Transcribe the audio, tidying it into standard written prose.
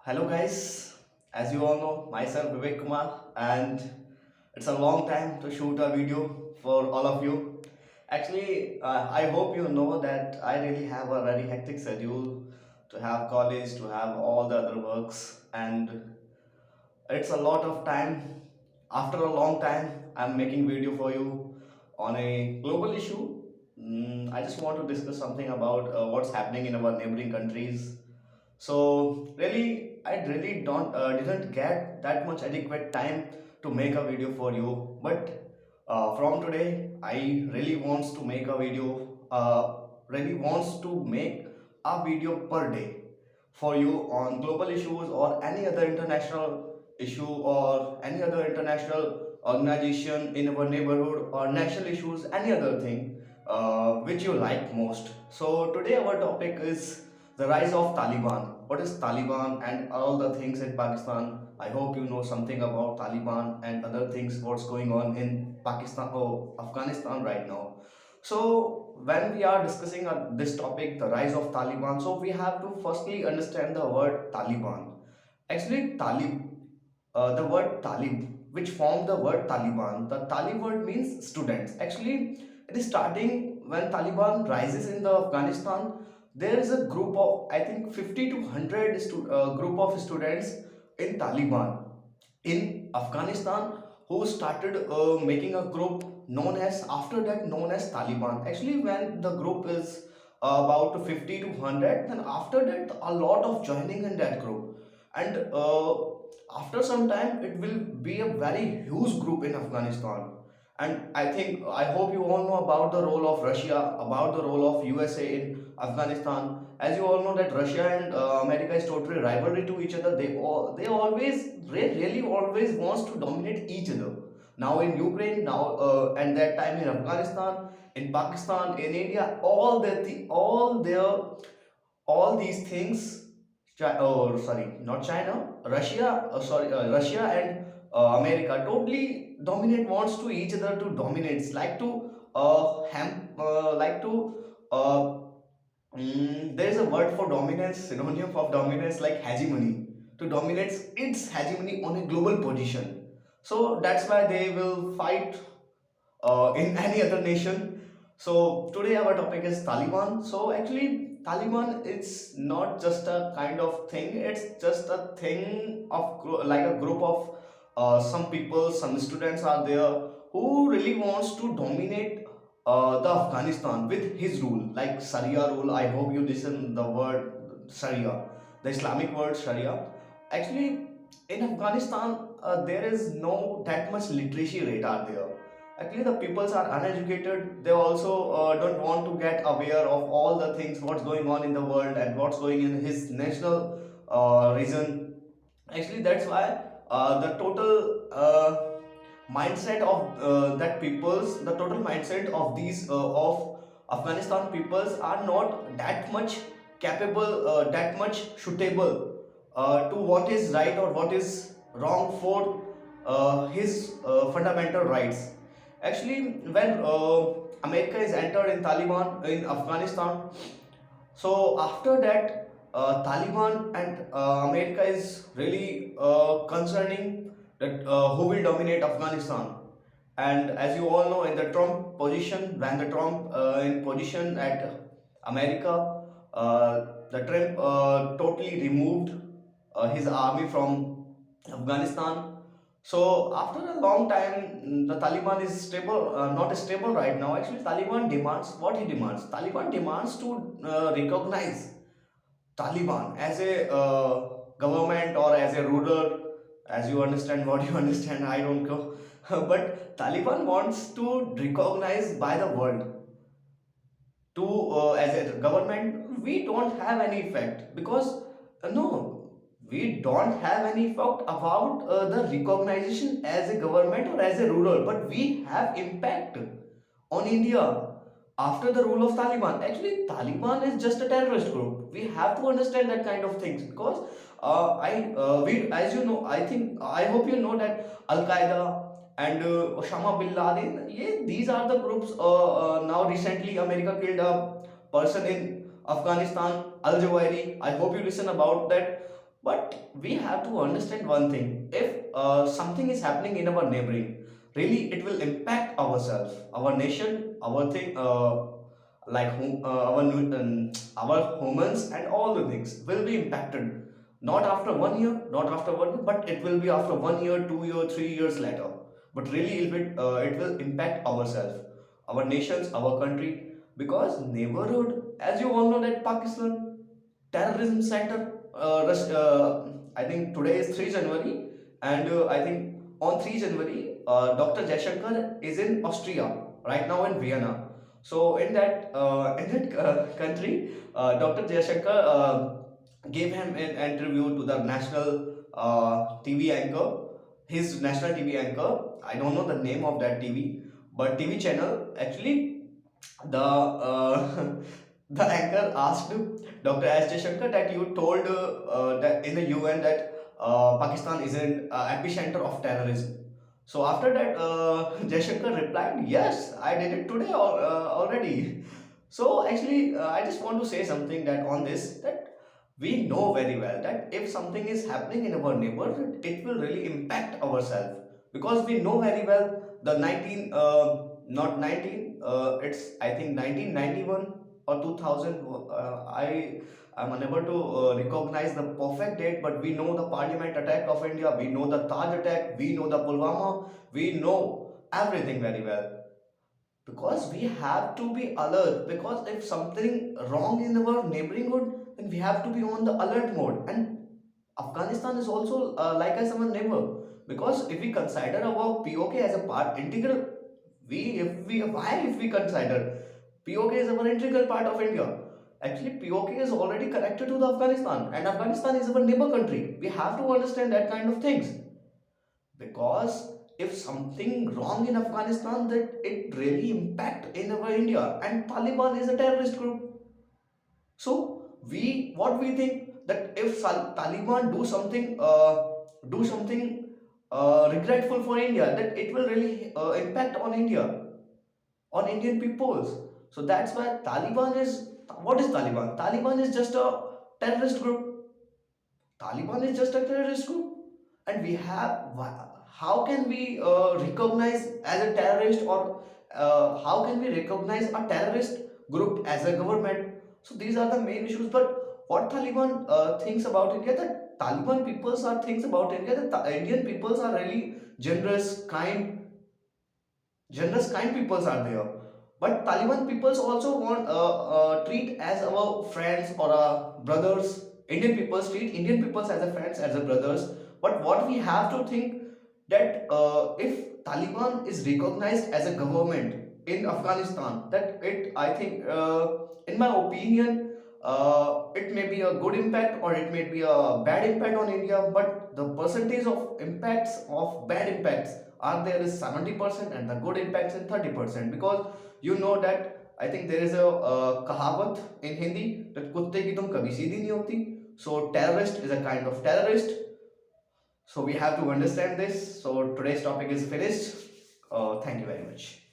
Hello guys, as you all know, myself Vivek Kumar, and it's a long time to shoot a video for all of you. Actually, I hope you know that I really have a very hectic schedule to have college, to have all the other works, and it's a lot of time. After a long time, I'm making video for you on a global issue. I just want to discuss something about what's happening in our neighboring countries. So really, I really don't didn't get that much adequate time to make a video for you. But from today, I really wants to make a video. Really wants to make a video per day for you on global issues or any other international issue or any other international organization in our neighborhood or national issues, any other thing which you like most. So today our topic is the rise of Taliban. What is Taliban and all the things in Pakistan? I hope you know something about Taliban and other things what's going on in Pakistan or Afghanistan right now. So when we are discussing this topic, the rise of Taliban, so we have to firstly understand the word Taliban. Actually, the word Talib, which formed the word Taliban. The Talib word means students. Actually, it is starting when Taliban rises in the Afghanistan. There is a group of I think 50 to 100 group of students in Taliban in Afghanistan who started making a group known as after that known as Taliban. Actually, when the group is about 50 to 100, then after that a lot of joining in that group, and after some time it will be a very huge group in Afghanistan. And I hope you all know about the role of Russia, about the role of USA in Afghanistan. As you all know that Russia and America is totally rivalry to each other. They really always wants to dominate each other. Now in Ukraine, now and that time in Afghanistan, in Pakistan, in India, all these things. Oh, sorry, not China, Russia. Russia and America totally dominate wants to each other to dominate. Like to like to there is a word for dominance, synonym of dominance like hegemony. To dominate its hegemony on a global position. So that's why they will fight in any other nation. So today our topic is Taliban. So actually, Taliban is not just a kind of thing. It's just a thing of like a group of some people, some students are there who really wants to dominate the Afghanistan with his rule, like Sharia rule. I hope you listen the word Sharia, the Islamic word Sharia. Actually, in Afghanistan, there is no that much literacy rate are there. Actually, the peoples are uneducated. They also don't want to get aware of all the things what's going on in the world and what's going in his national region. Actually, that's why the total mindset of the total mindset of these of Afghanistan peoples are not that much capable, that much suitable to what is right or what is wrong for his fundamental rights. Actually, when America is entered in Taliban in Afghanistan, so after that, Taliban and America is really concerning that who will dominate Afghanistan. And as you all know, in the Trump position, when the Trump in position at America, the Trump totally removed his army from Afghanistan. So after a long time, the Taliban is stable, not stable right now. Actually, Taliban demands what he demands. Taliban demands to recognize Taliban as a government or as a ruler. As you understand what you understand, I don't know. But Taliban wants to recognize by the world to as a government. We don't have any effect because no, we don't have any effect about the recognition as a government or as a ruler, but we have impact on India after the rule of Taliban. Actually, Taliban is just a terrorist group. We have to understand that kind of things because we, as you know, I think I hope you know that Al Qaeda and Osama bin Laden, yeah, these are the groups. Now, recently, America killed a person in Afghanistan, Al Jawairi. I hope you listen about that. But we have to understand one thing: if something is happening in our neighboring, really it will impact ourselves, our nation, our thing, like our humans and all the things will be impacted. Not after 1 year, not after 1 year, but it will be after 1 year, 2 year, 3 years later. But really, it will impact ourselves, our nations, our country, because neighborhood, as you all know, that Pakistan terrorism center. I think today is 3 January, and I think on 3 January, Dr. Jaishankar is in Austria right now in Vienna. So in that country, Dr. Jaishankar gave him an interview to the national TV anchor, his national TV anchor. I don't know the name of that TV, but TV channel actually the the anchor asked Dr. S. Jaishankar that you told that in the UN that Pakistan is an epicenter of terrorism. So after that, Jaishankar replied, "Yes, I did it today already." So actually, I just want to say something that on this that we know very well that if something is happening in our neighborhood, it will really impact ourselves, because we know very well the 19 not 19 it's I think 1991 or 2000. I am unable to recognize the perfect date, but we know the Parliament attack of India, we know the Taj attack, we know the Pulwama, we know everything very well, because we have to be alert, because if something wrong in our neighborhood, then we have to be on the alert mode. And Afghanistan is also like as our neighbor, because if we consider our POK as a part integral, we if we why if we consider POK is our integral part of India, actually POK is already connected to the Afghanistan, and Afghanistan is our neighbor country. We have to understand that kind of things, because if something wrong in Afghanistan, that it really impact in our India, and Taliban is a terrorist group. So we what we think that if Taliban do something regretful for India, that it will really impact on India, on Indian peoples. So that's why Taliban is, what is Taliban? Taliban is just a terrorist group. Taliban is just a terrorist group, and we have how can we recognize as a terrorist, or how can we recognize a terrorist group as a government? So these are the main issues. But what Taliban thinks about India, that Taliban peoples are thinks about India, that the Indian peoples are really generous, kind peoples are there. But Taliban peoples also want treat as our friends or our brothers. Indian peoples treat Indian peoples as a friends, as a brothers. But what we have to think that if Taliban is recognized as a government in Afghanistan, that it I think in my opinion it may be a good impact or it may be a bad impact on India. But the percentage of impacts of bad impacts are there is 70%, and the good impacts in 30%, because you know that I think there is a kahavat in Hindi that kutte ki tum kabhi seedhi nahi hoti. So terrorist is a kind of terrorist. So we have to understand this. So today's topic is finished. Thank you very much.